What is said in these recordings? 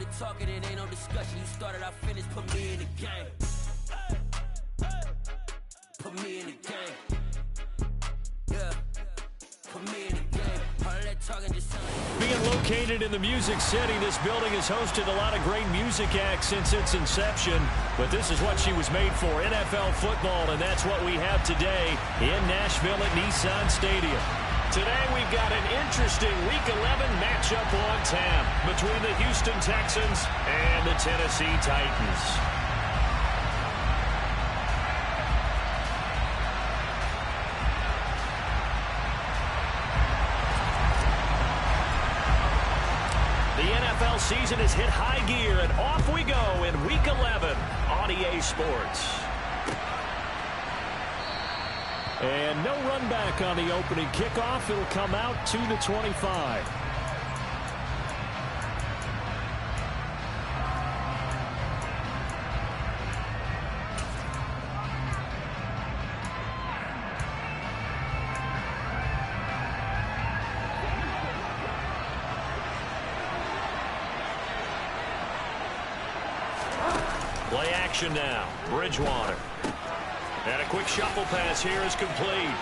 the talking, it ain't no discussion. You started, I finished, put me in the game. Put me in the game. Yeah. Put me in the game. All that talking just sounds like... Being located in the Music City, this building has hosted a lot of great music acts since its inception. But this is what she was made for, NFL football, and that's what we have today in Nashville at Nissan Stadium. Today we've got an interesting Week 11 matchup on tap between the Houston Texans and the Tennessee Titans. The NFL season has hit high gear, and off we go in Week 11 on EA Sports. And no run back on the opening kickoff. It'll come out to the 25. Play action now. Bridgewater. And a quick shuffle pass here is complete.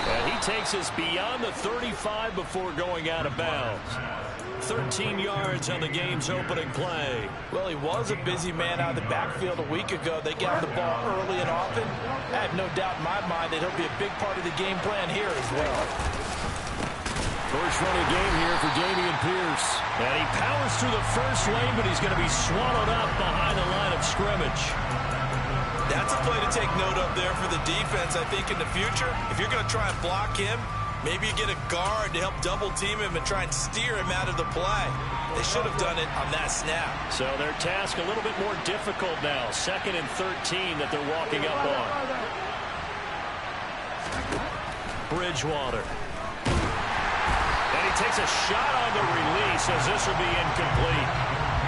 And he takes us beyond the 35 before going out of bounds. 13 yards on the game's opening play. Well, he was a busy man out of the backfield a week ago. They got the ball early and often. I have no doubt in my mind that he'll be a big part of the game plan here as well. First running game here for Dameon Pierce. And he powers through the first lane, but he's going to be swallowed up behind the line of scrimmage. That's a play to take note of there for the defense. I think in the future, if you're going to try and block him, maybe you get a guard to help double team him and try and steer him out of the play. They should have done it on that snap. So their task a little bit more difficult now. 2nd and 13 that they're walking up on. Bridgewater. And he takes a shot on the release as this will be incomplete.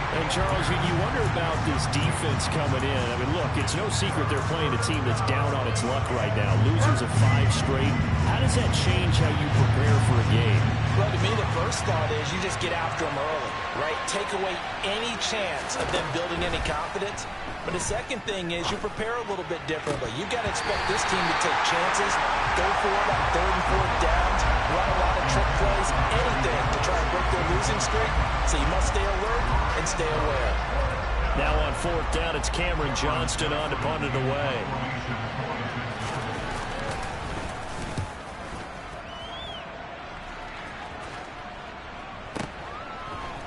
And, Charles, you wonder about this defense coming in. I mean, look, it's no secret they're playing a team that's down on its luck right now. Losers of 5 straight. How does that change how you prepare for a game? Well, to me, the first thought is you just get after them early, right? Take away any chance of them building any confidence. But the second thing is you prepare a little bit differently. You've got to expect this team to take chances, go for it on 3rd and 4th downs, run a lot of trick plays, anything to try and break their losing streak. So you must stay alert and stay aware. Now on 4th down, it's Cameron Johnston on to punt it away.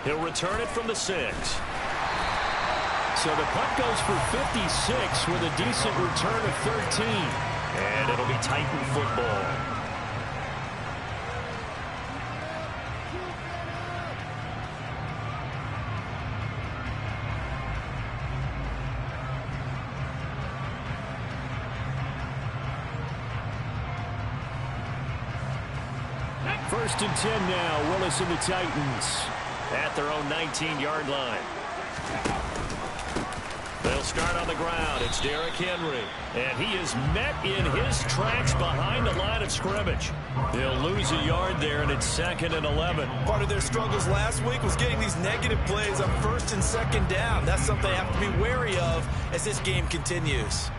He'll return it from the 6. So the punt goes for 56 with a decent return of 13. And it'll be Titan football. First and 10 now. Willis and the Titans at their own 19-yard line. They'll start on the ground. It's Derrick Henry. And he is met in his tracks behind the line of scrimmage. They'll lose a yard there, and it's 2nd and 11. Part of their struggles last week was getting these negative plays on 1st and 2nd down. That's something they have to be wary of as this game continues.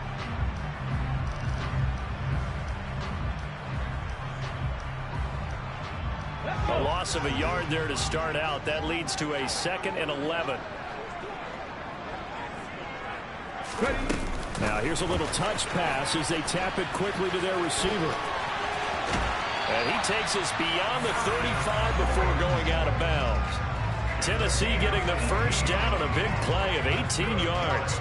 A loss of a yard there to start out. That leads to a 2nd and 11. Now here's a little touch pass as they tap it quickly to their receiver. And he takes us beyond the 35 before going out of bounds. Tennessee getting the first down on a big play of 18 yards.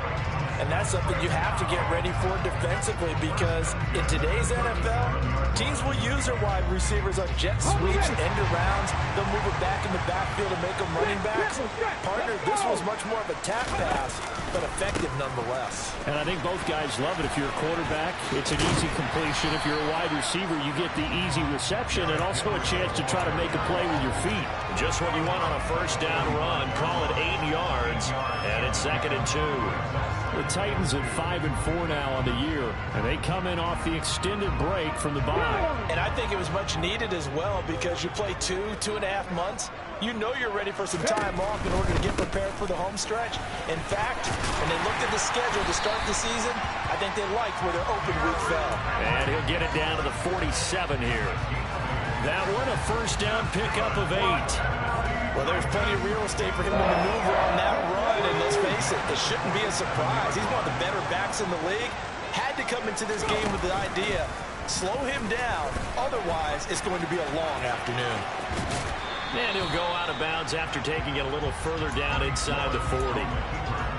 And that's something you have to get ready for defensively because in today's NFL, teams will use their wide receivers on jet sweeps, end arounds. They'll move it back in the backfield and make them running backs. Partner, this was much more of a tap pass, but effective nonetheless. And I think both guys love it. If you're a quarterback, it's an easy completion. If you're a wide receiver, you get the easy reception and also a chance to try to make a play with your feet. Just what you want on a first down run. Call it 8 yards, and it's 2nd and 2. The Titans at 5-4 now on the year, and they come in off the extended break from the bye. And I think it was much needed as well because you play 2.5 months. You know you're ready for some time off in order to get prepared for the home stretch. In fact, when they looked at the schedule to start the season, I think they liked where their open week fell. And he'll get it down to the 47 here. That one a first down pickup of 8. Well, there's plenty of real estate for him to maneuver on that run, and let's face it, it shouldn't be a surprise. He's one of the better backs in the league. Had to come into this game with the idea, slow him down, otherwise it's going to be a long afternoon. And he'll go out of bounds after taking it a little further down inside the 40.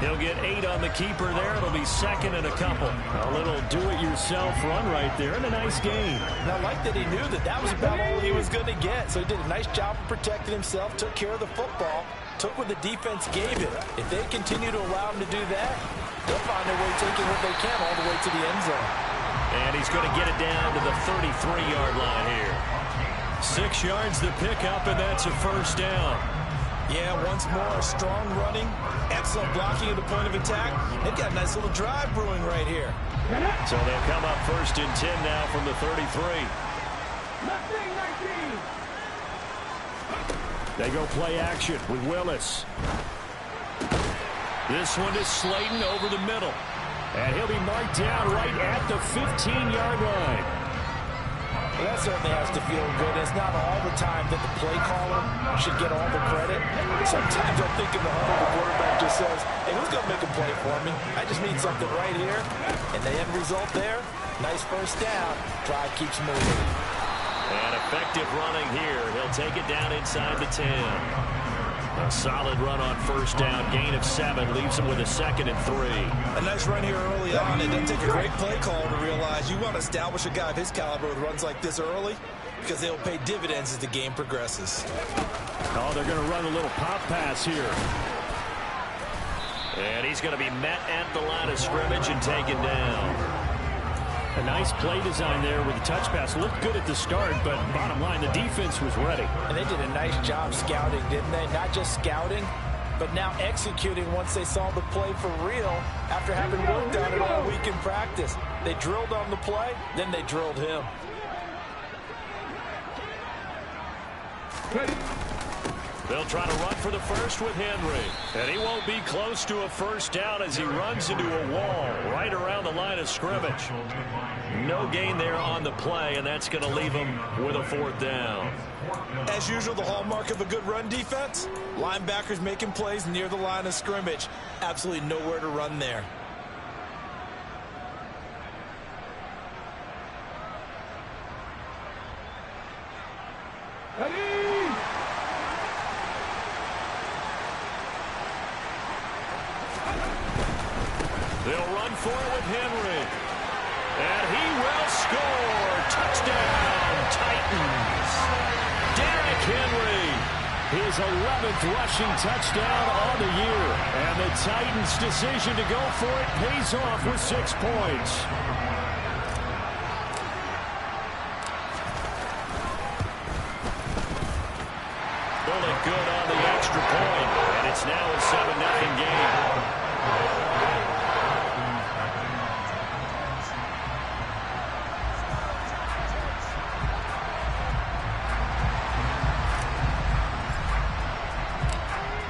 He'll get 8 on the keeper there. It'll be second and a couple. A little do-it-yourself run right there and a nice gain. And I like that he knew that that was about all he was going to get. So he did a nice job of protecting himself, took care of the football, took what the defense gave him. If they continue to allow him to do that, they'll find their way taking what they can all the way to the end zone. And he's going to get it down to the 33-yard line here. 6 yards the pickup, and that's a first down. Yeah, once more, strong running, excellent blocking at the point of attack. They've got a nice little drive brewing right here. So they'll come up first and 10 now from the 33. They go play action with Willis. This one is Slayton over the middle. And he'll be marked down right at the 15-yard line. Well, that certainly has to feel good. It's not all the time that the play caller should get all the credit. Sometimes I think in the huddle, the quarterback just says, hey, who's going to make a play for me? I just need something right here. And the end result there, nice first down. Drive keeps moving. And effective running here. He'll take it down inside the 10. A solid run on first down. Gain of 7 leaves him with a second and 3. A nice run here early on. It doesn't take a great play caller to realize you want to establish a guy of his caliber with runs like this early because they'll pay dividends as the game progresses. Oh, they're going to run a little pop pass here. And he's going to be met at the line of scrimmage and taken down. A nice play design there with the touch pass. Looked good at the start, but bottom line, the defense was ready. And they did a nice job scouting, didn't they? Not just scouting, but now executing once they saw the play for real after having worked on it all week in practice. They drilled on the play, then they drilled him. They'll try to run for the first with Henry. And he won't be close to a first down as he runs into a wall right around the line of scrimmage. No gain there on the play, and that's going to leave him with a fourth down. As usual, the hallmark of a good run defense, linebackers making plays near the line of scrimmage. Absolutely nowhere to run there. They'll run for it with Henry. And he will score. Touchdown, Titans. Derrick Henry. His 11th rushing touchdown on the year. And the Titans' decision to go for it pays off with 6 points. Bullet good on the extra point. And it's now a 7-0 game.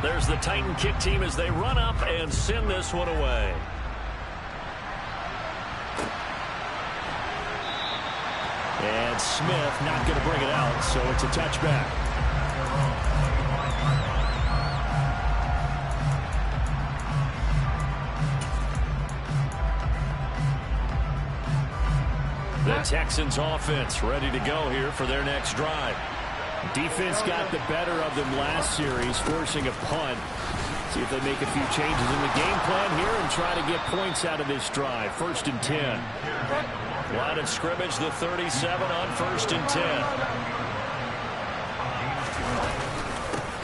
There's the Titan kick team as they run up and send this one away. And Smith not going to bring it out, so it's a touchback. The Texans offense ready to go here for their next drive. Defense got the better of them last series, forcing a punt. See if they make a few changes in the game plan here and try to get points out of this drive. 1st and 10. Line of scrimmage, the 37 on 1st and 10.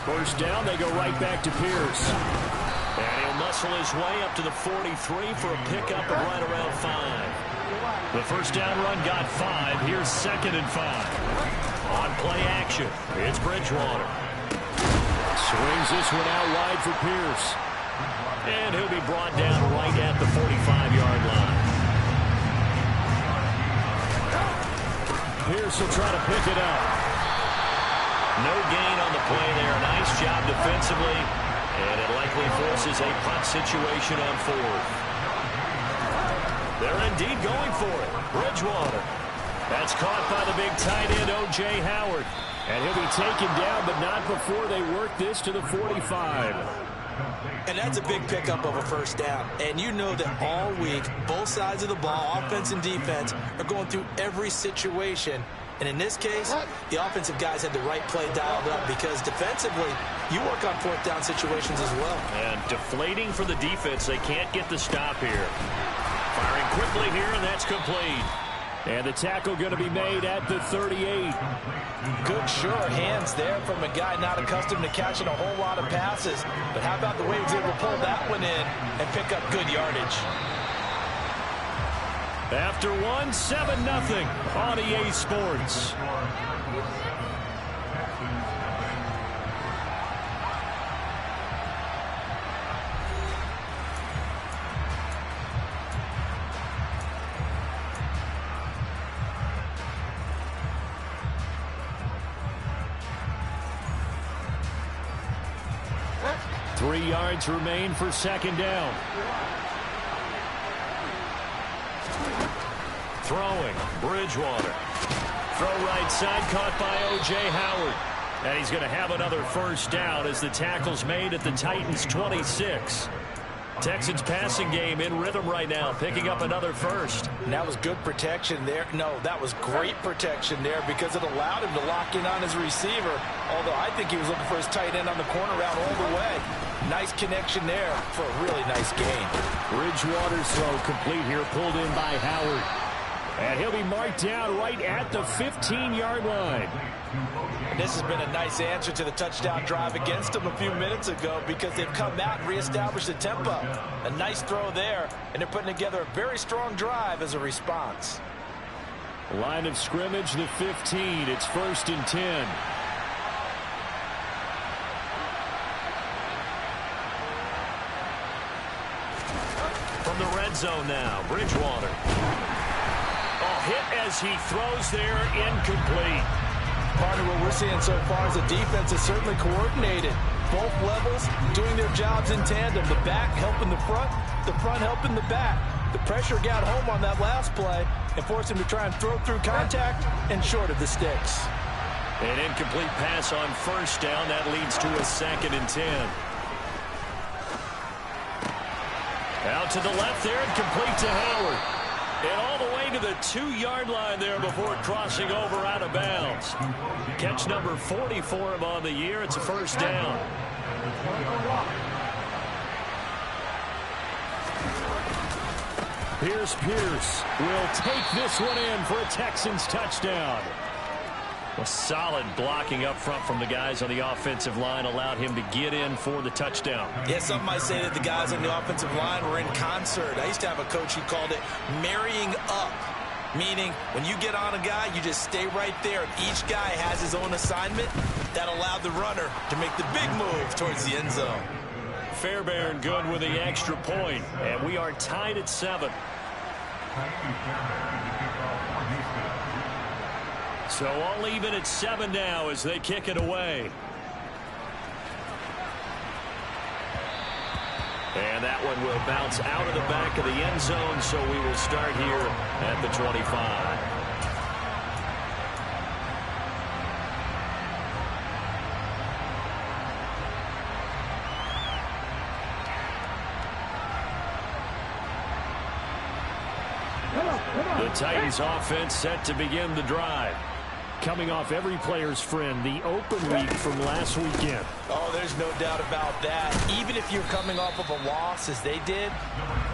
First down, they go right back to Pierce. And he'll muscle his way up to the 43 for a pickup of right around 5. The first down run got 5. Here's 2nd and 5. On play action, it's Bridgewater. Swings this one out wide for Pierce. And he'll be brought down right at the 45-yard line. Pierce will try to pick it up. No gain on the play there. Nice job defensively. And it likely forces a punt situation on fourth. They're indeed going for it. Bridgewater. That's caught by the big tight end, O.J. Howard. And he'll be taken down, but not before they work this to the 45. And that's a big pickup of a first down. And you know that all week, both sides of the ball, offense and defense, are going through every situation. And in this case, the offensive guys had the right play dialed up because defensively, you work on fourth down situations as well. And deflating for the defense. They can't get the stop here. Firing quickly here, and that's complete. And the tackle going to be made at the 38. Good, sure hands there from a guy not accustomed to catching a whole lot of passes. But how about the way he was able to pull that one in and pick up good yardage? After one, 7-0 on EA Sports. Three yards remain for second down. Throwing, Bridgewater. Throw right side, caught by O.J. Howard. And he's going to have another first down as the tackle's made at the Titans' 26. Texans passing game in rhythm right now, picking up another first. And that was good protection there. No, that was great protection there because it allowed him to lock in on his receiver. Although I think he was looking for his tight end on the corner route all the way. Nice connection there for a really nice gain. Bridgewater's throw complete here, pulled in by Howard. And he'll be marked down right at the 15-yard line. And this has been a nice answer to the touchdown drive against them a few minutes ago because they've come out and reestablished the tempo. A nice throw there, and they're putting together a very strong drive as a response. Line of scrimmage, the 15. It's 1st and 10. From the red zone now, Bridgewater. Hit as he throws there, incomplete. Partner, what we're seeing so far is the defense is certainly coordinated. Both levels doing their jobs in tandem. The back helping the front helping the back. The pressure got home on that last play and forced him to try and throw through contact and short of the sticks. An incomplete pass on first down. That leads to a 2nd and 10. Out to the left there and complete to Howard. And all the way to the 2-yard line there before crossing over out of bounds. Catch number 40 for him on the year. It's a first down. Pierce will take this one in for a Texans touchdown. A solid blocking up front from the guys on the offensive line allowed him to get in for the touchdown. Yeah, some might say that the guys on the offensive line were in concert. I used to have a coach who called it marrying up, meaning when you get on a guy, you just stay right there. Each guy has his own assignment. That allowed the runner to make the big move towards the end zone. Fairbairn good with the extra point, and we are tied at 7. So all even at 7 now as they kick it away. And that one will bounce out of the back of the end zone, so we will start here at the 25. The Titans offense set to begin the drive. Coming off every player's friend, the open week from last weekend. Oh, there's no doubt about that. Even if you're coming off of a loss as they did,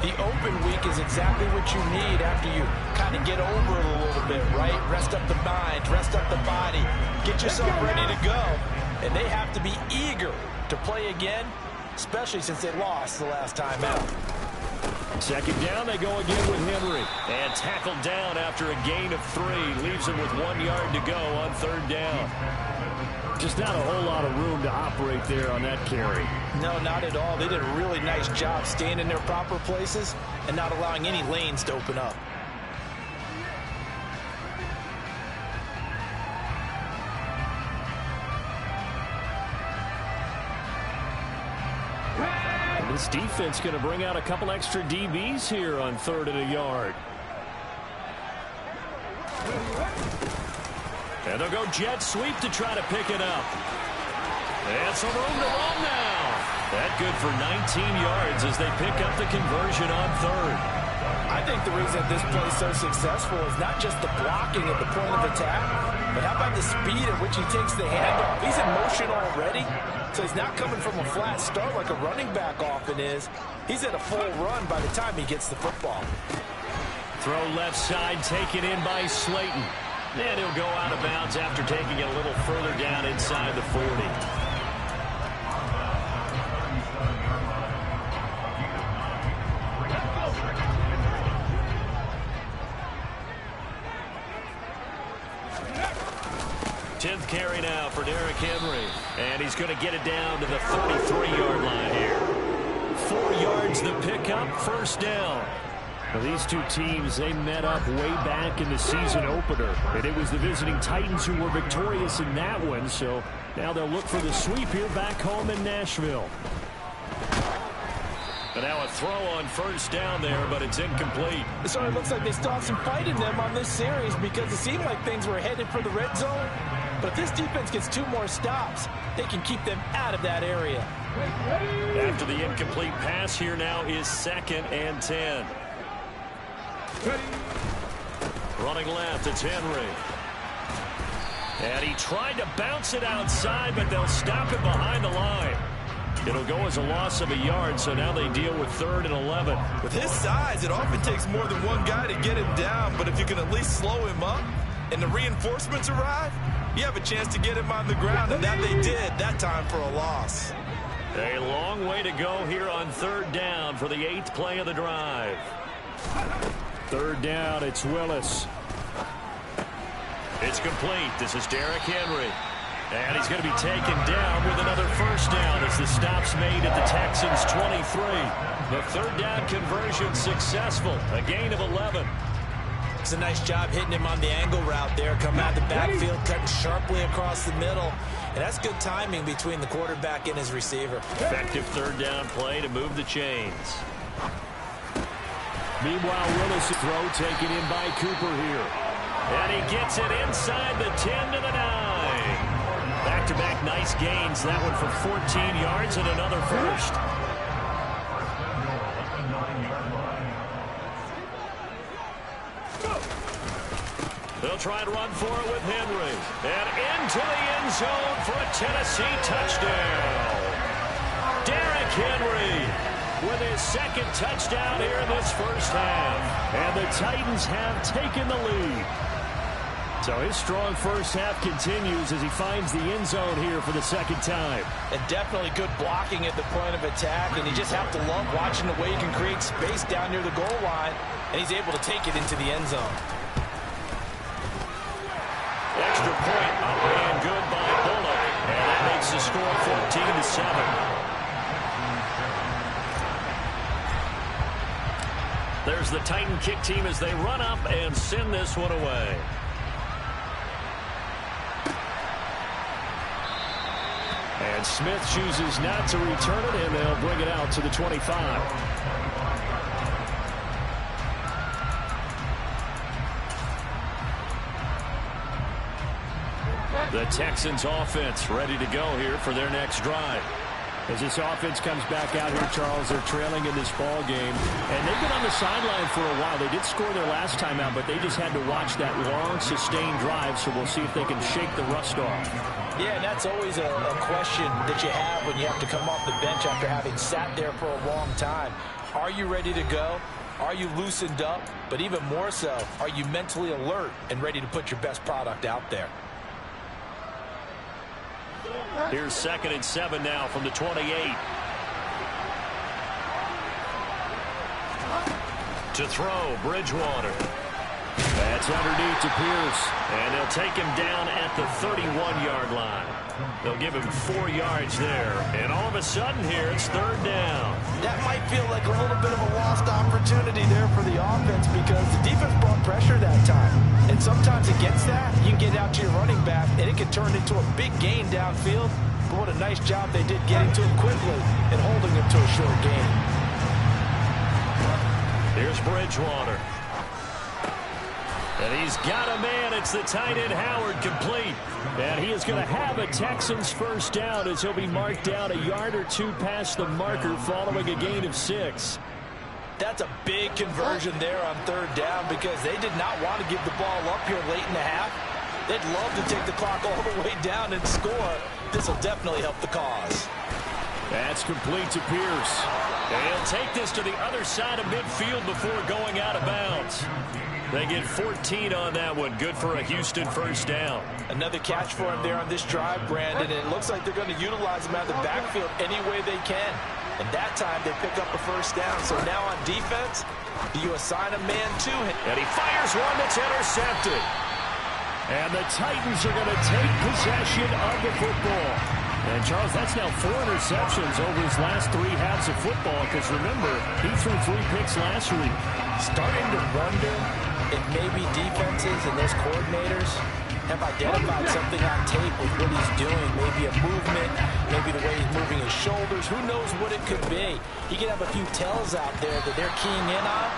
the open week is exactly what you need after you kind of get over it a little bit, right? Rest up the mind, rest up the body, get yourself ready to go. And they have to be eager to play again, especially since they lost the last time out. Second down, they go again with Henry. And tackled down after a gain of 3. Leaves him with 1 yard to go on 3rd down. Just not a whole lot of room to operate there on that carry. No, not at all. They did a really nice job staying in their proper places and not allowing any lanes to open up. This defense going to bring out a couple extra DBs here on 3rd and a yard. And they'll go jet sweep to try to pick it up. And some room to run now. That good for 19 yards as they pick up the conversion on 3rd. I think the reason this play is so successful is not just the blocking at the point of attack, but how about the speed at which he takes the handoff? He's in motion already, so he's not coming from a flat start like a running back often is. He's at a full run by the time he gets the football. Throw left side taken in by Slayton. And he'll go out of bounds after taking it a little further down inside the 40. Tenth carry now for Derrick Henry. And he's going to get it down to the 33-yard line here. 4 yards the pickup, first down. Well, these two teams, they met up way back in the season opener. And it was the visiting Titans who were victorious in that one. So now they'll look for the sweep here back home in Nashville. And now a throw on first down there, but it's incomplete. So it looks like they still have some fight in them on this series because it seemed like things were headed for the red zone. But if this defense gets 2 more stops, they can keep them out of that area. After the incomplete pass, here now is 2nd and 10. Running left, it's Henry. And he tried to bounce it outside, but they'll stop it behind the line. It'll go as a loss of a yard, so now they deal with 3rd and 11. With his size, it often takes more than one guy to get him down, but if you can at least slow him up and the reinforcements arrive, you have a chance to get him on the ground, and that they did that time for a loss. A long way to go here on 3rd down for the 8th play of the drive. 3rd down, it's Willis. It's complete. This is Derrick Henry. And he's going to be taken down with another first down as the stop's made at the Texans' 23. The 3rd down conversion successful. A gain of 11. It's a nice job hitting him on the angle route there. Come out the backfield, cutting sharply across the middle. And that's good timing between the quarterback and his receiver. Effective 3rd down play to move the chains. Meanwhile, Willis' throw taken in by Cooper here. And he gets it inside the 10 to the 9. Back-to-back nice gains. That one for 14 yards and another first. They'll try and run for it with Henry. And into the end zone for a Tennessee touchdown. Derrick Henry with his 2nd touchdown here in this first half. And the Titans have taken the lead. So his strong first half continues as he finds the end zone here for the 2nd time. And definitely good blocking at the point of attack, and you just have to love watching the way he can create space down near the goal line, and he's able to take it into the end zone. Extra point up and good by Bullock, and that makes the score 14-7. There's the Titan kick team as they run up and send this one away. And Smith chooses not to return it, and they'll bring it out to the 25. The Texans offense ready to go here for their next drive. As this offense comes back out here, Charles, they're trailing in this ball game. And they've been on the sideline for a while. They did score their last time out, but they just had to watch that long, sustained drive, so we'll see if they can shake the rust off. Yeah, and that's always a question that you have when you have to come off the bench after having sat there for a long time. Are you ready to go? Are you loosened up? But even more so, are you mentally alert and ready to put your best product out there? Here's 2nd and 7 now from the 28. To throw, Bridgewater. That's underneath to Pierce, and they'll take him down at the 31-yard line. They'll give him 4 yards there, and all of a sudden here it's 3rd down. That might feel like a little bit of a lost opportunity there for the offense because the defense brought pressure that time. And sometimes against that, you can get out to your running back, and it can turn into a big gain downfield. But what a nice job they did getting to him quickly and holding him to a short gain. Here's Bridgewater. And he's got a man. It's the tight end Howard, complete. And he is going to have a Texans first down as he'll be marked down a yard or 2 past the marker following a gain of 6. That's a big conversion there on 3rd down because they did not want to give the ball up here late in the half. They'd love to take the clock all the way down and score. This will definitely help the cause. That's complete to Pierce. And he'll take this to the other side of midfield before going out of bounds. They get 14 on that one. Good for a Houston first down. Another catch for him there on this drive, Brandon. And it looks like they're going to utilize him out of the backfield any way they can. And that time they pick up a first down. So now on defense, you assign a man to him. And he fires one that's intercepted. And the Titans are going to take possession of the football. And, Charles, that's now 4 interceptions over his last 3 halves of football. Because, remember, he threw 3 picks last week. Starting to wonder if maybe defenses and those coordinators have identified something on tape with what he's doing. Maybe a movement, maybe the way he's moving his shoulders. Who knows what it could be? He could have a few tells out there that they're keying in on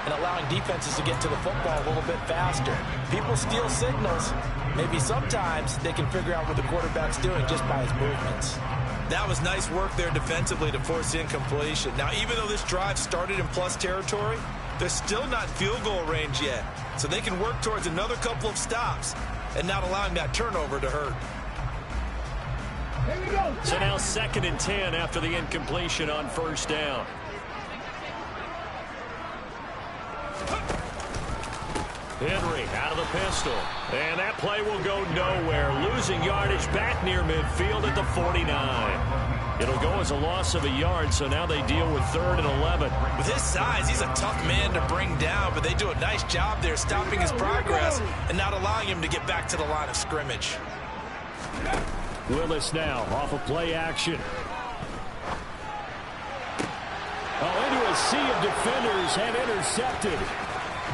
and allowing defenses to get to the football a little bit faster. People steal signals. Maybe sometimes they can figure out what the quarterback's doing just by his movements. That was nice work there defensively to force incompletion. Now, even though this drive started in plus territory, they're still not in field goal range yet. So they can work towards another couple of stops and not allowing that turnover to hurt. So now 2nd and 10 after the incompletion on first down. Henry out of the pistol. And that play will go nowhere. Losing yardage back near midfield at the 49. It'll go as a loss of a yard, so now they deal with 3rd and 11. With his size, he's a tough man to bring down, but they do a nice job there stopping his progress and not allowing him to get back to the line of scrimmage. Willis now off of play action. Into a sea of defenders and intercepted.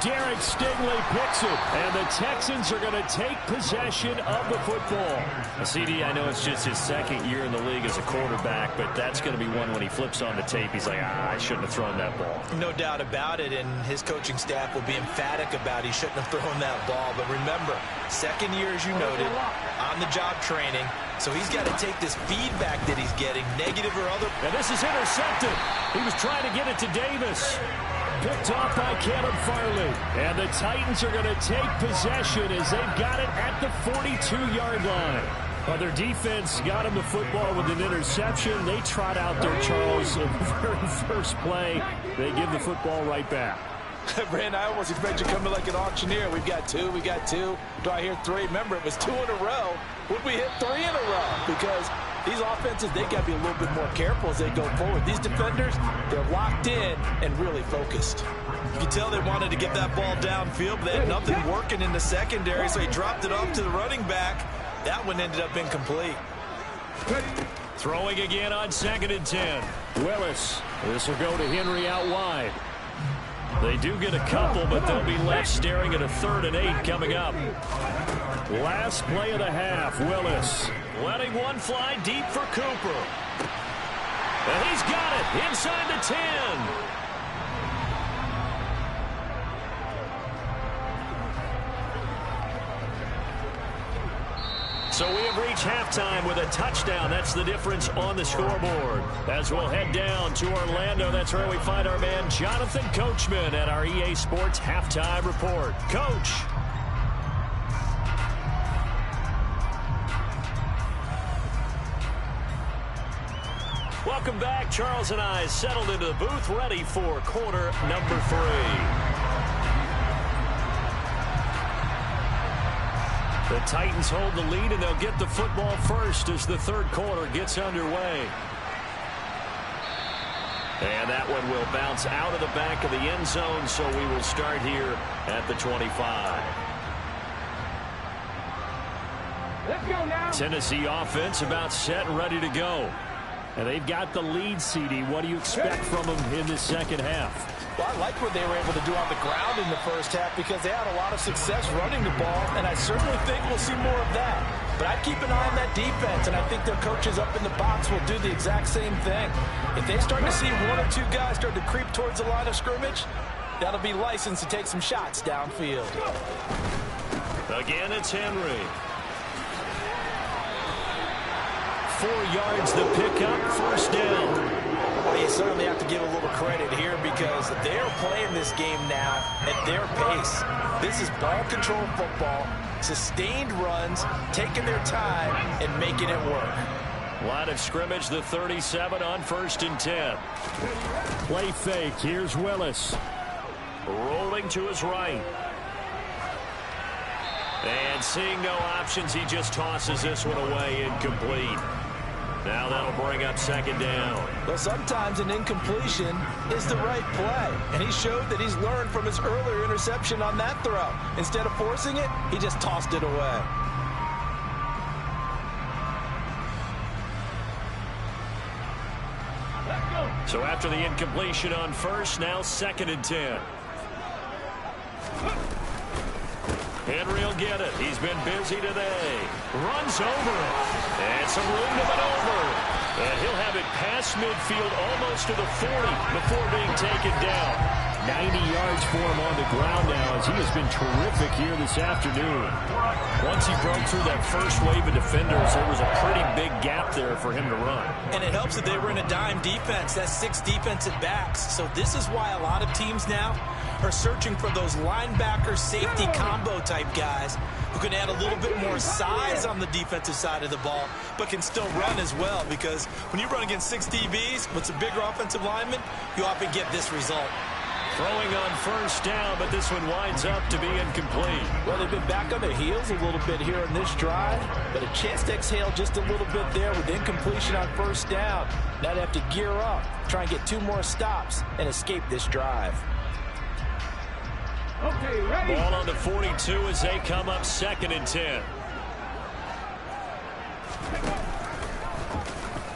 Derek Stingley picks it, and the Texans are going to take possession of the football. CD, I know it's just his 2nd year in the league as a quarterback, but that's going to be one when he flips on the tape, he's like, I shouldn't have thrown that ball. No doubt about it, and his coaching staff will be emphatic about he shouldn't have thrown that ball. But remember, 2nd year, as you noted, on-the-job training, so he's got to take this feedback that he's getting, negative or other. And this is intercepted. He was trying to get it to Davis. Picked off by Caleb Farley. And the Titans are going to take possession as they've got it at the 42-yard line. Well, their defense got him the football with an interception. They trot out there, Charles, in the very first play. They give the football right back. Brandon, I almost expect you coming like an auctioneer. We've got 2, we got 2. Do I hear 3? Remember, it was 2 in a row. Would we hit 3 in a row? Because these offenses, they got to be a little bit more careful as they go forward. These defenders, they're locked in and really focused. You can tell they wanted to get that ball downfield, but they had nothing working in the secondary, so he dropped it off to the running back. That one ended up incomplete. Throwing again on 2nd and 10. Willis. This will go to Henry out wide. They do get a couple, but they'll be left staring at a 3rd and 8 coming up. Last play of the half, Willis letting one fly deep for Cooper. And he's got it inside the 10. So we have reached halftime with a touchdown. That's the difference on the scoreboard. As we'll head down to Orlando, that's where we find our man Jonathan Coachman at our EA Sports Halftime Report. Coach. Welcome back. Charles and I settled into the booth, ready for quarter number 3. The Titans hold the lead, and they'll get the football first as the 3rd quarter gets underway. And that one will bounce out of the back of the end zone, so we will start here at the 25. Let's go now. Tennessee offense about set and ready to go. And they've got the lead, CD. What do you expect from them in the second half? Well, I like what they were able to do on the ground in the first half because they had a lot of success running the ball, and I certainly think we'll see more of that. But I'd keep an eye on that defense, and I think their coaches up in the box will do the exact same thing. If they start to see one or two guys start to creep towards the line of scrimmage, that'll be licensed to take some shots downfield. Again, it's Henry. 4 yards the pickup, first down. Well, you certainly have to give a little credit here because they're playing this game now at their pace. This is ball control football, sustained runs, taking their time, and making it work. Line of scrimmage, the 37 on 1st and 10. Play fake. Here's Willis. Rolling to his right. And seeing no options, he just tosses this one away, incomplete. Now that'll bring up 2nd down. Well, sometimes an incompletion is the right play. And he showed that he's learned from his earlier interception on that throw. Instead of forcing it, he just tossed it away. So after the incompletion on 1st, now 2nd and 10. Henry will get it. He's been busy today. Runs over it. And some room to maneuver. And he'll have it past midfield almost to the 40 before being taken down. 90 yards for him on the ground now as he has been terrific here this afternoon. Once he broke through that first wave of defenders, there was a pretty big gap there for him to run. And it helps that they were in a dime defense. That's 6 defensive backs. So this is why a lot of teams now are searching for those linebacker safety combo type guys who can add a little bit more size on the defensive side of the ball but can still run as well, because when you run against 6 DBs with some bigger offensive linemen, you often get this result. Throwing on 1st down, but this one winds up to be incomplete. Well, they've been back on their heels a little bit here on this drive, but a chance to exhale just a little bit there with incompletion on 1st down. Now they have to gear up, try and get 2 more stops, and escape this drive. Okay, ready. Ball on the 42 as they come up 2nd and 10.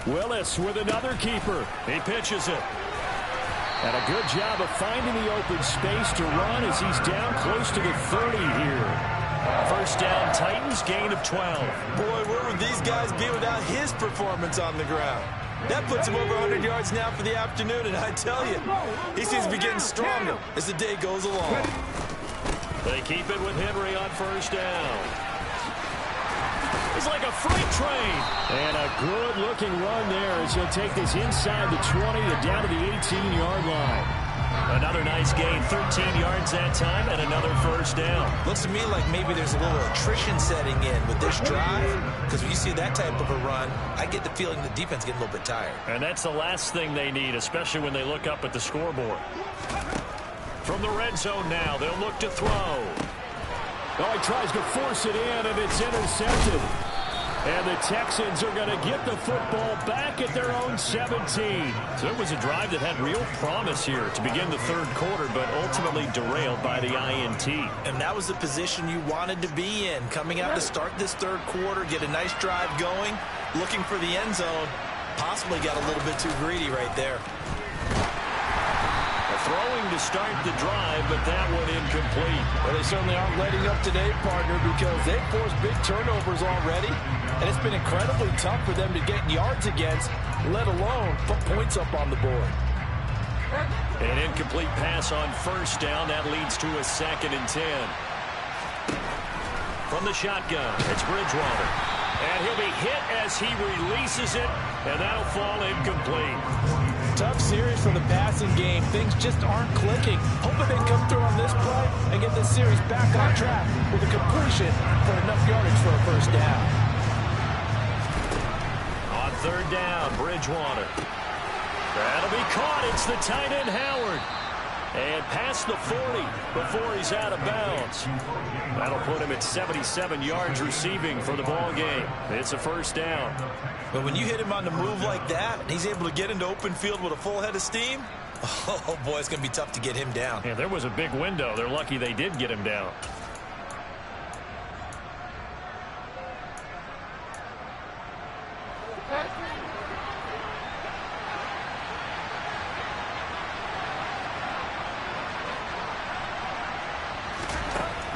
Willis with another keeper. He pitches it. And a good job of finding the open space to run as he's down close to the 30 here. 1st down, Titans, gain of 12. Boy, where would these guys be without his performance on the ground? That puts him over 100 yards now for the afternoon, and I tell you, he seems to be getting stronger as the day goes along. They keep it with Henry on 1st down. It's like a freight train. And a good-looking run there as he'll take this inside the 20 and down to the 18-yard line. Another nice gain, 13 yards that time, and another 1st down. Looks to me like maybe there's a little attrition setting in with this drive, because when you see that type of a run, I get the feeling the defense getting a little bit tired. And that's the last thing they need, especially when they look up at the scoreboard. From the red zone now, they'll look to throw. Oh, he tries to force it in, and it's intercepted. And the Texans are going to get the football back at their own 17. So it was a drive that had real promise here to begin the 3rd quarter, but ultimately derailed by the INT. And that was the position you wanted to be in. Coming out to start this 3rd quarter, get a nice drive going, looking for the end zone. Possibly got a little bit too greedy right there. Throwing to start the drive, but that one incomplete. Well, they certainly aren't letting up today, partner, because they've forced big turnovers already, and it's been incredibly tough for them to get yards against, let alone put points up on the board. An incomplete pass on 1st down. That leads to a 2nd and 10. From the shotgun, it's Bridgewater. And he'll be hit as he releases it, and that'll fall incomplete. Tough series for the passing game. Things just aren't clicking. Hoping they come through on this play and get this series back on track with a completion for enough yardage for a 1st down. On 3rd down, Bridgewater. That'll be caught. It's the tight end, Howard. And past the 40 before he's out of bounds. That'll put him at 77 yards receiving for the ball game. It's a first down. But when you hit him on the move like that, and he's able to get into open field with a full head of steam, oh boy, it's going to be tough to get him down. Yeah, there was a big window. They're lucky they did get him down.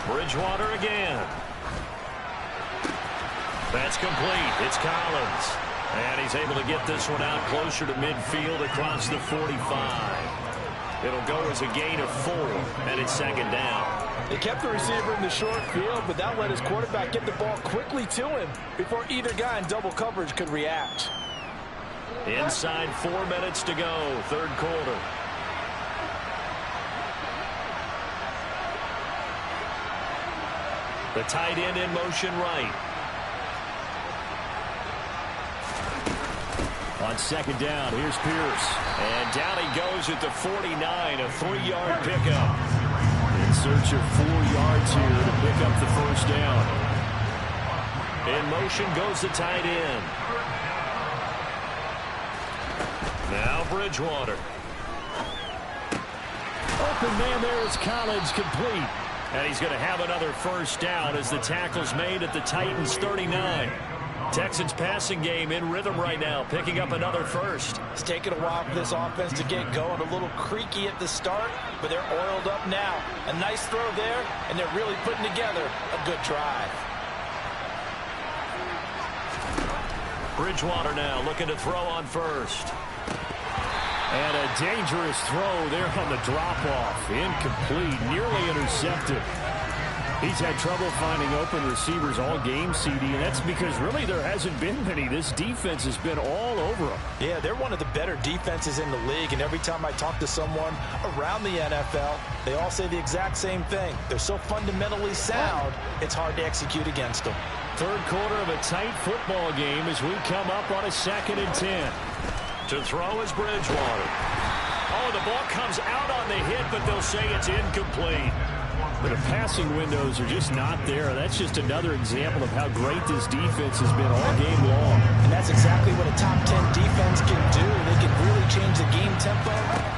Bridgewater again. That's complete. It's Collins. And he's able to get this one out closer to midfield across the 45. It'll go as a gain of 4, and it's second down. They kept the receiver in the short field, but that let his quarterback get the ball quickly to him before either guy in double coverage could react. Inside 4 minutes to go, third quarter. The tight end in motion right. On second down, here's Pierce. And down he goes at the 49, a 3-yard pickup. In search of 4 yards here to pick up the first down. In motion goes the tight end. Now Bridgewater. Open man there is Collins, complete. And he's going to have another first down as the tackle's made at the Titans' 39. Texans passing game in rhythm right now, picking up another first. It's taken a while for this offense to get going. A little creaky at the start, but they're oiled up now. A nice throw there, and they're really putting together a good drive. Bridgewater now looking to throw on first. And a dangerous throw there on the drop-off. Incomplete, nearly intercepted. He's had trouble finding open receivers all game, CD, and that's because really there hasn't been many. This defense has been all over them. Yeah, they're one of the better defenses in the league, and every time I talk to someone around the NFL, they all say the exact same thing. They're so fundamentally sound, it's hard to execute against them. Third quarter of a tight football game as we come up on a 2nd and 10. To throw is Bridgewater. Oh, the ball comes out on the hit, but they'll say it's incomplete. But the passing windows are just not there. That's just another example of how great this defense has been all game long. And that's exactly what a top 10 defense can do. They can really change the game tempo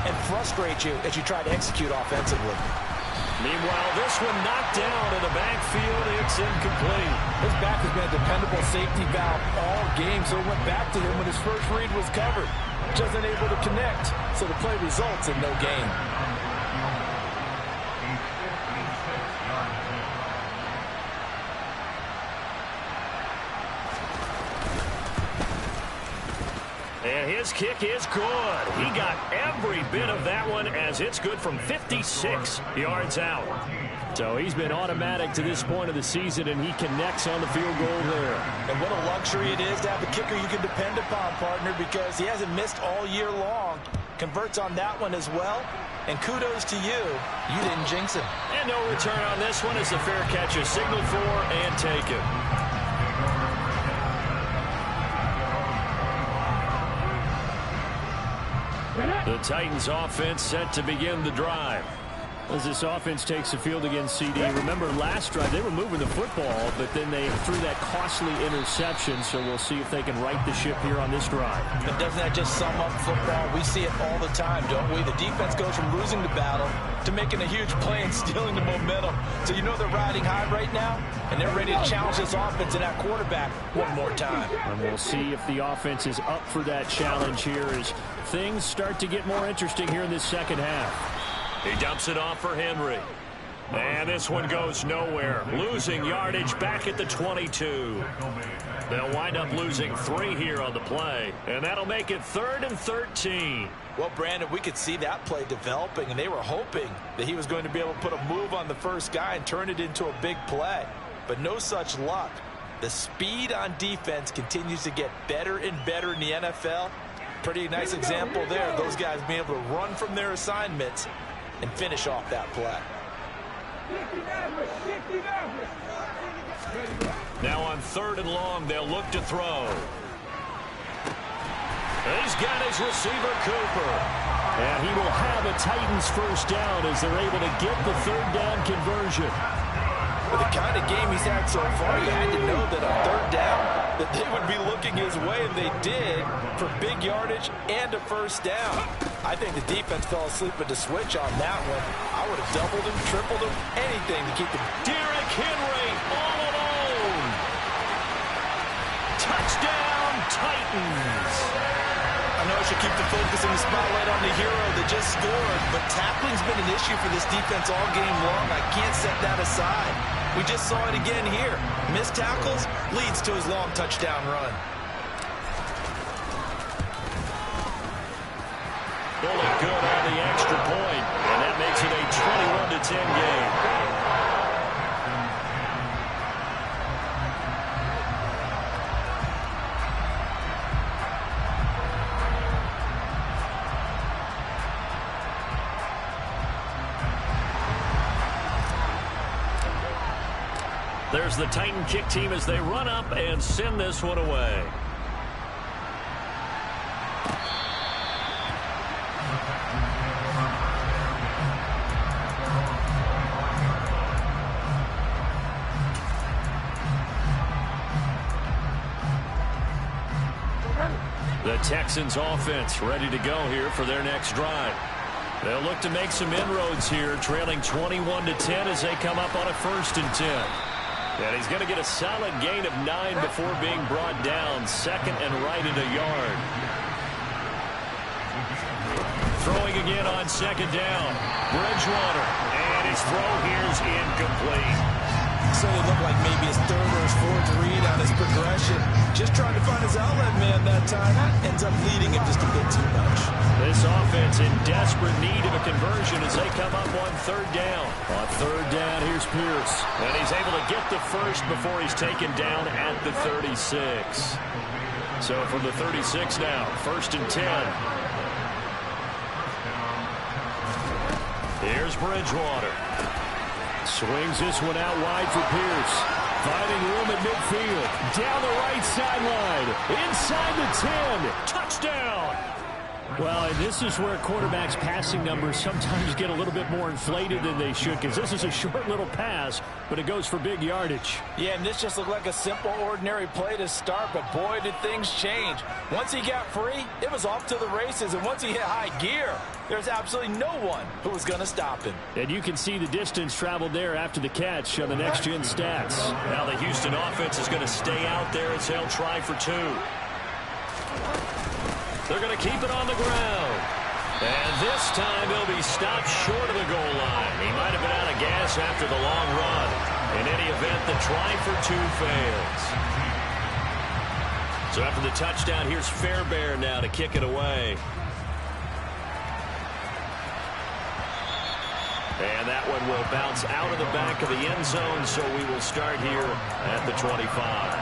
and frustrate you as you try to execute offensively. Meanwhile, this one knocked down in the backfield. It's incomplete. His back has been a dependable safety valve all game, so it went back to him when his first read was covered. Just unable to connect, so the play results in no gain. And his kick is good. He got every bit of that one as it's good from 56 yards out. So he's been automatic to this point of the season, and he connects on the field goal there. And what a luxury it is to have a kicker you can depend upon, partner, because he hasn't missed all year long. Converts on that one as well. And kudos to you. You didn't jinx him. And no return on this one as the fair catch is signaled for and taken. The Titans offense set to begin the drive. As this offense takes the field against CD, remember last drive they were moving the football, but then they threw that costly interception, so we'll see if they can right the ship here on this drive. But doesn't that just sum up football? We see it all the time, don't we? The defense goes from losing the battle to making a huge play and stealing the momentum. So you know they're riding high right now, and they're ready to challenge this offense and that quarterback one more time. And we'll see if the offense is up for that challenge here as things start to get more interesting here in this second half. He dumps it off for Henry. And this one goes nowhere. Losing yardage back at the 22. They'll wind up losing 3 here on the play. And that'll make it 3rd and 13. Well, Brandon, we could see that play developing, and they were hoping that he was going to be able to put a move on the first guy and turn it into a big play. But no such luck. The speed on defense continues to get better and better in the NFL. Pretty nice example there. Those guys being able to run from their assignments and finish off that play. Now on 3rd and long, they'll look to throw. He's got his receiver, Cooper. And he will have a Titans first down as they're able to get the third down conversion. With the kind of game he's had so far, you had to know that on third down that they would be looking his way, and they did, for big yardage and a first down. I think the defense fell asleep at the switch on that one. I would have doubled him, tripled him, anything to keep them. Derrick Henry all alone. Touchdown, Titans. I know I should keep the focus and the spotlight on the hero that just scored, but tackling's been an issue for this defense all game long. I can't set that aside. We just saw it again here. Missed tackles leads to his long touchdown run. Fully good on the extra point, and that makes it a 21-10 game. There's the Titan kick team as they run up and send this one away. The Texans offense ready to go here for their next drive. They'll look to make some inroads here, trailing 21-10 as they come up on a 1st and 10. And he's going to get a solid gain of 9 before being brought down. 2nd and right at a yard. Throwing again on 2nd down. Bridgewater. And his throw here is incomplete. So it looked like maybe his 3rd or his 4th read on his progression. Just trying to find his outlet man that time. Ends up leading him just a bit too much. This offense in desperate need of a conversion as they come up on 3rd down. On 3rd down, here's Pierce. And he's able to get the first before he's taken down at the 36. So from the 36 now, 1st and 10. Here's Bridgewater. Swings this one out wide for Pierce. Finding room at midfield. Down the right sideline. Inside the 10. Touchdown. Well, and this is where quarterbacks' passing numbers sometimes get a little bit more inflated than they should, because this is a short little pass, but it goes for big yardage. Yeah, and this just looked like a simple, ordinary play to start, but boy, did things change. Once he got free, it was off to the races, and once he hit high gear, there's absolutely no one who was going to stop him. And you can see the distance traveled there after the catch on the next-gen stats. Now the Houston offense is going to stay out there as they'll try for 2. They're going to keep it on the ground. And this time they'll be stopped short of the goal line. He might have been out of gas after the long run. In any event, the try for 2 fails. So after the touchdown, here's Fairbairn now to kick it away. And that one will bounce out of the back of the end zone, so we will start here at the 25.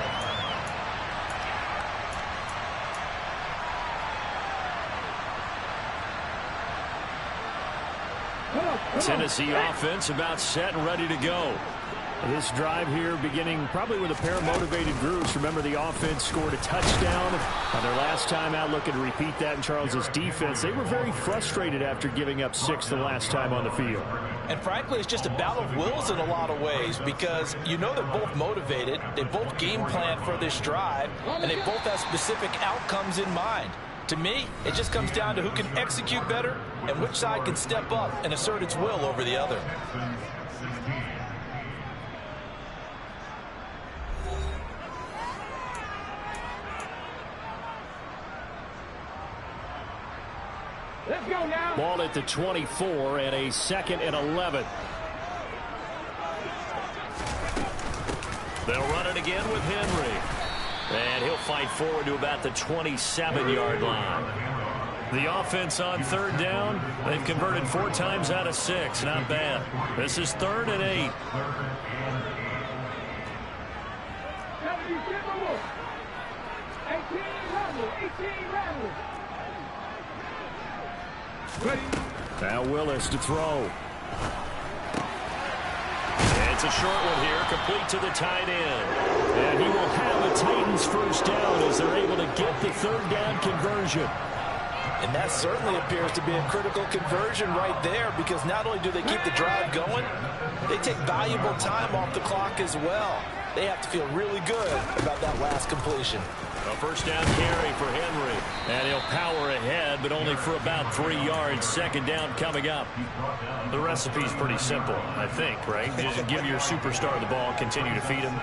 Tennessee offense about set and ready to go. This drive here beginning probably with a pair of motivated groups. Remember, the offense scored a touchdown on their last time out. Looking to repeat that in Charles's defense. They were very frustrated after giving up 6 the last time on the field. And frankly, it's just a battle of wills in a lot of ways, because you know they're both motivated. They both game plan for this drive, and they both have specific outcomes in mind. To me, it just comes down to who can execute better and which side can step up and assert its will over the other. Let's go now. Ball at the 24 and a 2nd and 11. They'll run it again with Henry. And he'll fight forward to about the 27-yard line. The offense on 3rd down, they've converted 4 times out of 6. Not bad. This is 3rd and 8. Now Willis to throw. It's a short one here, complete to the tight end. And he will have a Titans first down as they're able to get the 3rd down conversion. And that certainly appears to be a critical conversion right there, because not only do they keep the drive going, they take valuable time off the clock as well. They have to feel really good about that last completion. A first down carry for Henry. And he'll power ahead, but only for about 3 yards. Second down coming up. The recipe's pretty simple, I think, right? Just give your superstar the ball, continue to feed him.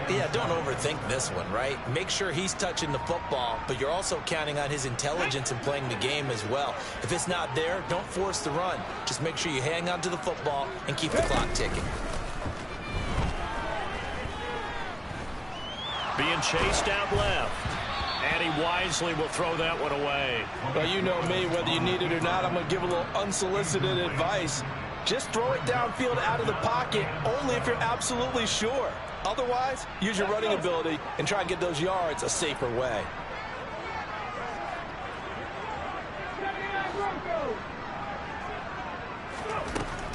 Yeah, don't overthink this one, right? Make sure he's touching the football, but you're also counting on his intelligence in playing the game as well. If it's not there, don't force the run. Just make sure you hang on to the football and keep the clock ticking. Being chased out left. And he wisely will throw that one away. Well, you know me, whether you need it or not, I'm going to give a little unsolicited advice. Just throw it downfield out of the pocket, only if you're absolutely sure. Otherwise, use your running ability and try and get those yards a safer way.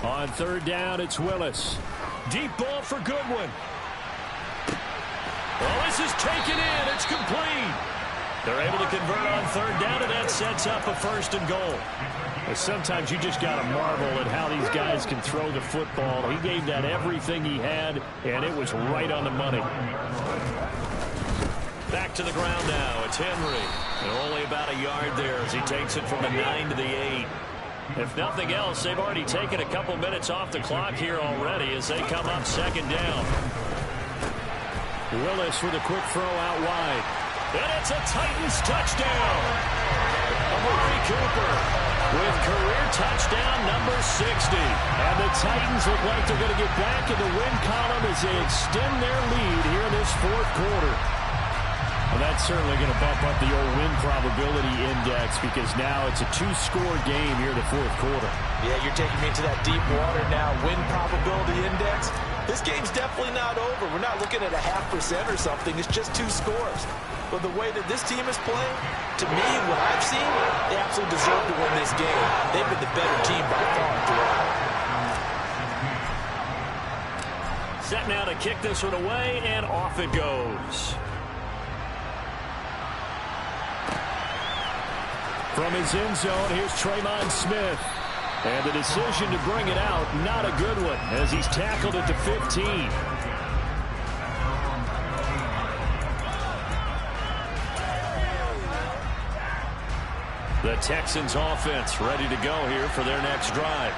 On third down, it's Willis. Deep ball for Goodwin. Well, this is taken in. It's complete. They're able to convert on third down, and that sets up a first and goal. Well, sometimes you just got to marvel at how these guys can throw the football. He gave that everything he had, and it was right on the money. Back to the ground now. It's Henry. And only about a yard there as he takes it from the 9 to the 8. If nothing else, they've already taken a couple minutes off the clock here already as they come up second down. Willis with a quick throw out wide. And it's a Titans touchdown. Amari Cooper with career touchdown number 60. And the Titans look like they're going to get back in the win column as they extend their lead here in this fourth quarter. Well, that's certainly going to bump up the old win probability index, because now it's a two-score game here in the fourth quarter. Yeah, you're taking me into that deep water now. Win probability index. This game's definitely not over. We're not looking at a 0.5% or something. It's just 2 scores. But the way that this team is playing, to me, what I've seen, they absolutely deserve to win this game. They've been the better team by far throughout. Set now to kick this one away, and off it goes. From his end zone, here's Tremon Smith. And the decision to bring it out, not a good one, as he's tackled at the 15. The Texans offense ready to go here for their next drive.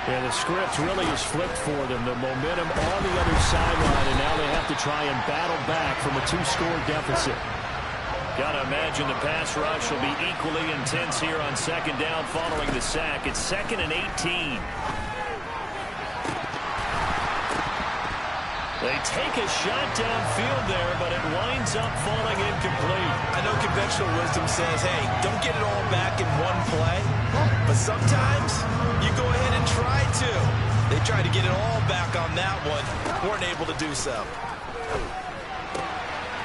And the script really is flipped for them. The momentum on the other sideline, and now they have to try and battle back from a 2-score deficit. Got to imagine the pass rush will be equally intense here on second down following the sack. It's 2nd and 18. They take a shot downfield there, but it winds up falling incomplete. I know conventional wisdom says, hey, don't get it all back in one play. But sometimes you go ahead and try to. They tried to get it all back on that one. Weren't able to do so.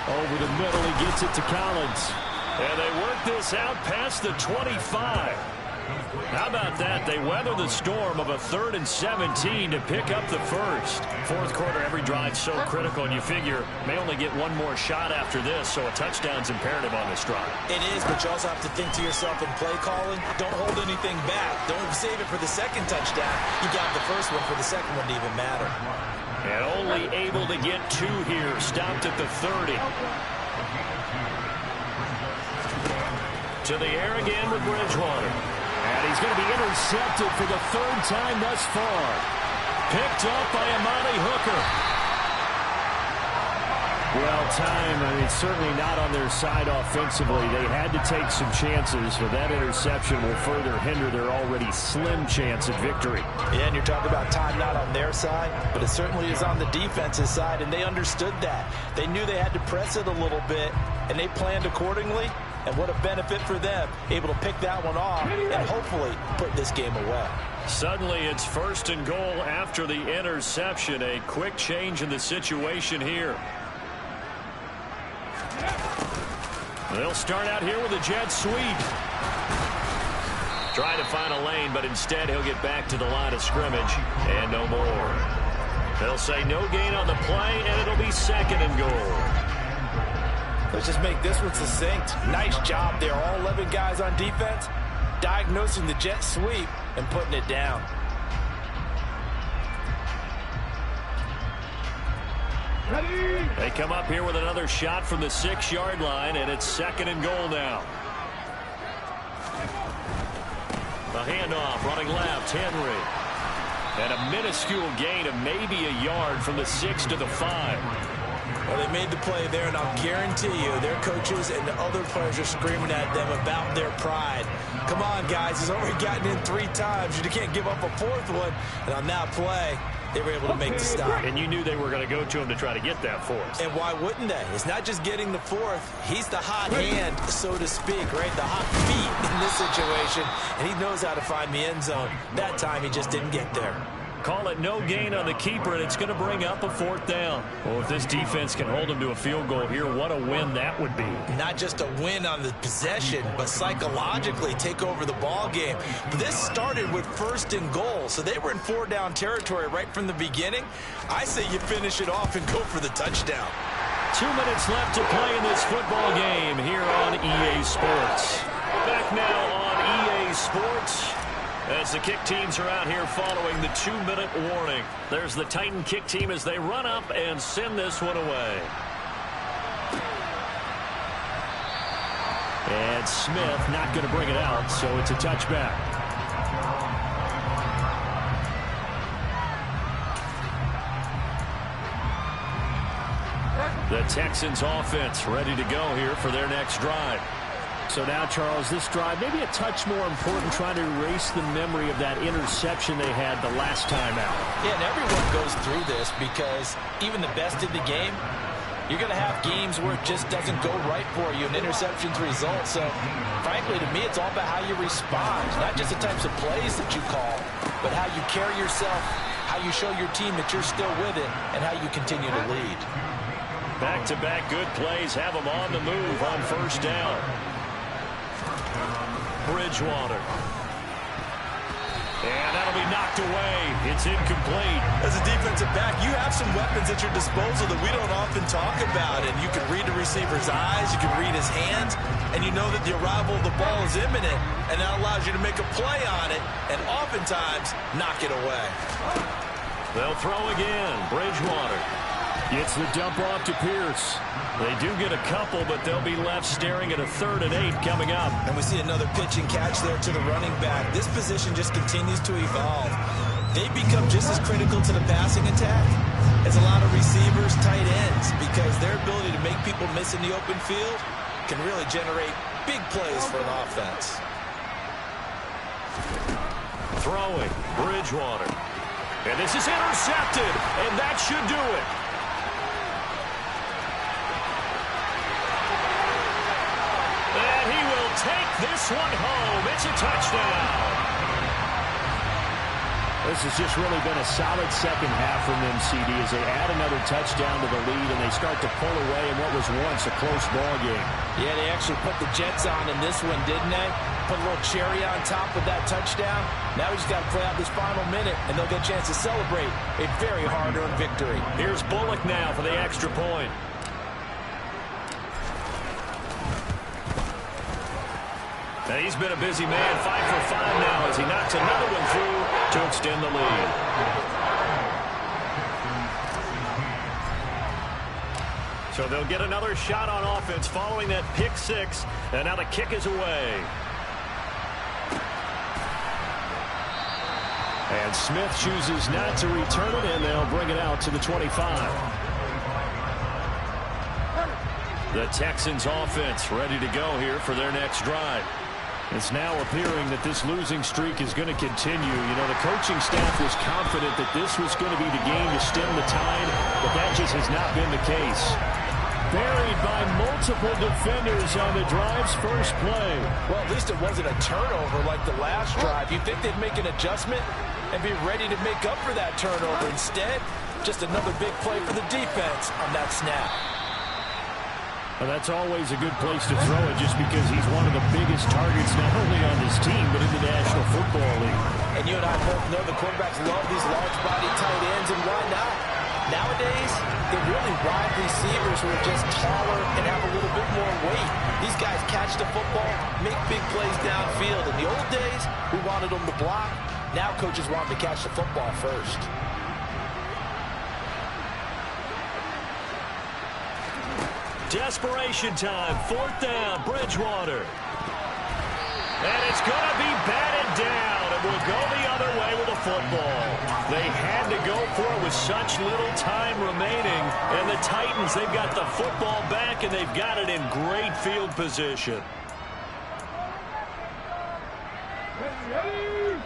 Over the middle, he gets it to Collins. And they work this out past the 25. How about that? They weather the storm of a 3rd and 17 to pick up the first. Fourth quarter, every drive so critical, and you figure may only get one more shot after this, so a touchdown's imperative on this drive. It is, but you also have to think to yourself in play calling, don't hold anything back. Don't save it for the second touchdown. You got the first one for the second one to even matter. And only able to get 2 here. Stopped at the 30. To the air again with Bridgewater. And he's going to be intercepted for the 3rd time thus far. Picked up by Amani Hooker. Well, certainly not on their side offensively. They had to take some chances, but that interception will further hinder their already slim chance at victory. Yeah, and you're talking about time not on their side, but it certainly is on the defense's side, and they understood that. They knew they had to press it a little bit, and they planned accordingly. And what a benefit for them, able to pick that one off and hopefully put this game away. Suddenly it's 1st and goal after the interception. A quick change in the situation here. They'll start out here with a jet sweep. Trying to find a lane, but instead he'll get back to the line of scrimmage and no more. They'll say no gain on the play, and it'll be 2nd and goal. Let's just make this one succinct. Nice job there. All 11 guys on defense diagnosing the jet sweep and putting it down. Ready? They come up here with another shot from the 6-yard line, and it's 2nd and goal now. The handoff, running left, Henry. And a minuscule gain of maybe a yard from the 6 to the 5. Well, they made the play there, and I'll guarantee you their coaches and the other players are screaming at them about their pride. Come on, guys. He's already gotten in 3 times. You can't give up a 4th one. And on that play, they were able to make the stop. And you knew they were going to go to him to try to get that 4th. And why wouldn't they? It's not just getting the 4th. He's the hot hand, so to speak, right? The hot feet in this situation. And he knows how to find the end zone. That time, he just didn't get there. Call it no gain on the keeper, and it's going to bring up a 4th down. Well, if this defense can hold them to a field goal here, what a win that would be. Not just a win on the possession, but psychologically take over the ball game. This started with 1st and goal, so they were in 4-down territory right from the beginning. I say you finish it off and go for the touchdown. 2 minutes left to play in this football game here on EA Sports. Back now on EA Sports, as the kick teams are out here following the 2-minute warning. There's the Titan kick team as they run up and send this one away. And Smith not going to bring it out, so it's a touchback. The Texans offense ready to go here for their next drive. So now, Charles, this drive maybe a touch more important, trying to erase the memory of that interception they had the last time out. Yeah, and everyone goes through this because even the best in the game, you're going to have games where it just doesn't go right for you and interceptions result. So, frankly, to me, it's all about how you respond, not just the types of plays that you call, but how you carry yourself, how you show your team that you're still with it, and how you continue to lead. Back-to-back good plays have them on the move on 1st down. Bridgewater. And that'll be knocked away. It's incomplete. As a defensive back, you have some weapons at your disposal that we don't often talk about. And you can read the receiver's eyes, you can read his hands, and you know that the arrival of the ball is imminent, and that allows you to make a play on it and oftentimes knock it away. They'll throw again. Bridgewater gets the dump off to Pierce. They do get a couple, but they'll be left staring at a 3rd and 8 coming up. And we see another pitch and catch there to the running back. This position just continues to evolve. They become just as critical to the passing attack as a lot of receivers, tight ends, because their ability to make people miss in the open field can really generate big plays for an offense. Throwing, Bridgewater. And this is intercepted, and that should do it. And he will take this one home. It's a touchdown. This has just really been a solid second half from them, CD, as they add another touchdown to the lead and they start to pull away in what was once a close ball game. Yeah, they actually put the Jets on in this one, didn't they? Put a little cherry on top with that touchdown. Now we just got to play out this final minute, and they'll get a chance to celebrate a very hard-earned victory. Here's Bullock now for the extra point. Now he's been a busy man, 5 for 5 now as he knocks another one through to extend the lead. So they'll get another shot on offense following that pick 6, and now the kick is away. And Smith chooses not to return it, and they'll bring it out to the 25. The Texans offense ready to go here for their next drive. It's now appearing that this losing streak is going to continue. You know, the coaching staff was confident that this was going to be the game to stem the tide, but that just has not been the case. Buried by multiple defenders on the drive's first play. Well, at least it wasn't a turnover like the last drive. You'd think they'd make an adjustment and be ready to make up for that turnover. Instead, just another big play for the defense on that snap. Well, that's always a good place to throw it just because he's one of the biggest targets not only on his team but in the National Football League. And you and I both know the quarterbacks love these large-body tight ends, and why not? Nowadays, they're really wide receivers who are just taller and have a little bit more weight. These guys catch the football, make big plays downfield. In the old days, we wanted them to block. Now coaches want them to catch the football first. Desperation time, 4th down, Bridgewater. And it's going to be batted down, and will go the other way with the football. They had to go for it with such little time remaining. And the Titans, they've got the football back, and they've got it in great field position. Ready.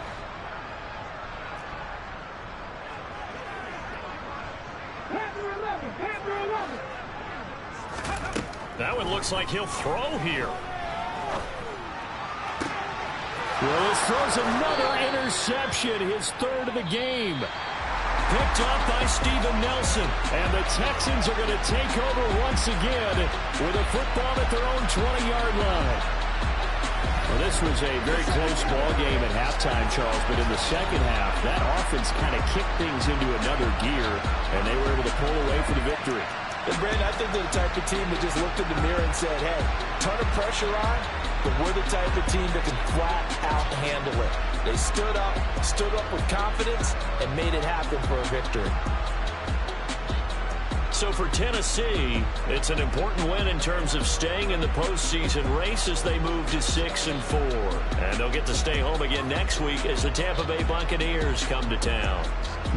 Panther 11, Panther 11. That one looks like he'll throw here. Willis throws another interception, his 3rd of the game. Picked up by Steven Nelson. And the Texans are going to take over once again with a football at their own 20-yard line. Well, this was a very close ball game at halftime, Charles, but in the second half, that offense kind of kicked things into another gear, and they were able to pull away for the victory. And Brandon, I think they're the type of team that just looked in the mirror and said, hey, ton of pressure on, but we're the type of team that can flat out handle it. They stood up with confidence, and made it happen for a victory. So for Tennessee, it's an important win in terms of staying in the postseason race as they move to 6-4. And they'll get to stay home again next week as the Tampa Bay Buccaneers come to town.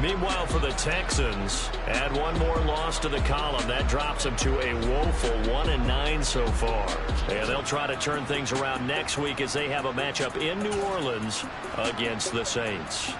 Meanwhile, for the Texans, add one more loss to the column. That drops them to a woeful 1-9 so far. And they'll try to turn things around next week as they have a matchup in New Orleans against the Saints.